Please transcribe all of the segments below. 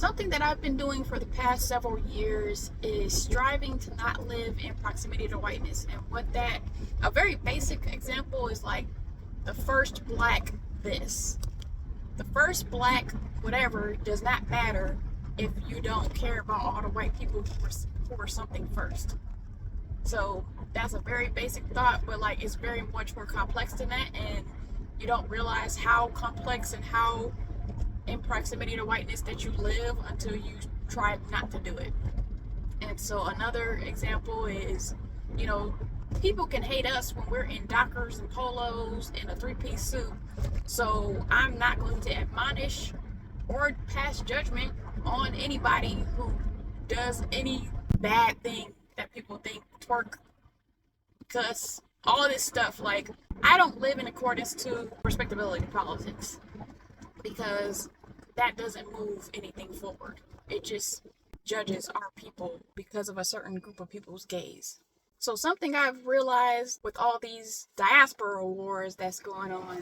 Something that I've been doing for the past several years is striving to not live in proximity to whiteness. And a very basic example is like the first black this. The first black whatever does not matter if you don't care about all the white people who were something first. So that's a very basic thought, but like it's very much more complex than that. And you don't realize how complex and how in proximity to whiteness that you live until you try not to do it. And so another example is, you know, people can hate us when we're in Dockers and polos and a three-piece suit. So I'm not going to admonish or pass judgment on anybody who does any bad thing that people think twerk, cuss, all this stuff. Like, I don't live in accordance to respectability politics because that doesn't move anything forward. It just judges our people because of a certain group of people's gaze. So something I've realized with all these diaspora wars that's going on,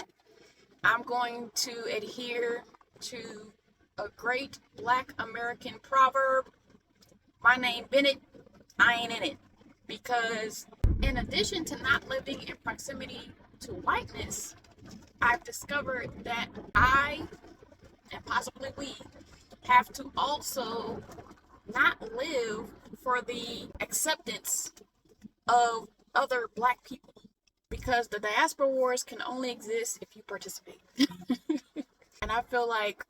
I'm going to adhere to a great Black American proverb. My name Bennett, I ain't in it. Because in addition to not living in proximity to whiteness, I've discovered that I, and possibly we, have to also not live for the acceptance of other Black people. Because the diaspora wars can only exist if you participate. And I feel like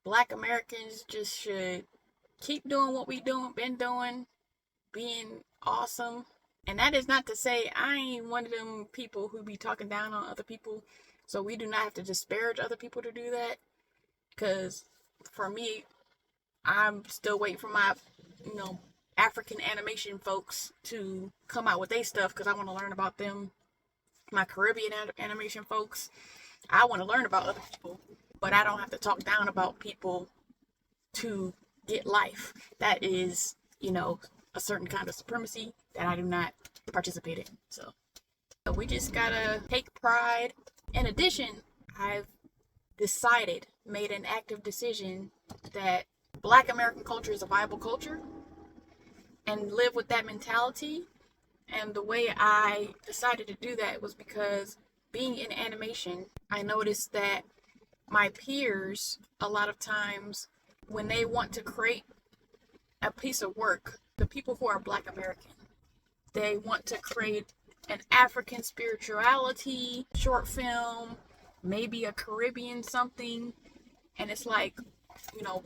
Black Americans just should keep doing what been doing, being awesome. And that is not to say I ain't one of them people who be talking down on other people. So we do not have to disparage other people to do that. Because for me, I'm still waiting for my, African animation folks to come out with their stuff because I want to learn about them. My Caribbean animation folks, I want to learn about other people, but I don't have to talk down about people to get life. That is, a certain kind of supremacy that I do not participate in. So we just gotta take pride. In addition, I've made an active decision that Black American culture is a viable culture and live with that mentality. And the way I decided to do that was because being in animation, I noticed that my peers, a lot of times, when they want to create a piece of work, the people who are Black American, they want to create an African spirituality short film, maybe a Caribbean something. And it's like,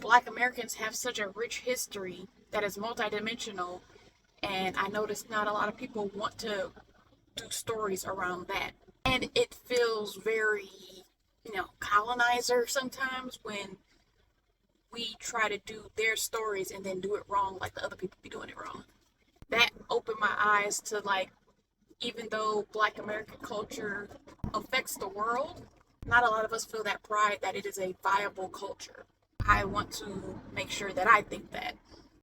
Black Americans have such a rich history that is multidimensional. And I noticed not a lot of people want to do stories around that. And it feels very, colonizer sometimes when we try to do their stories and then do it wrong like the other people be doing it wrong. That opened my eyes to even though Black American culture affects the world, not a lot of us feel that pride that it is a viable culture. I want to make sure that I think that.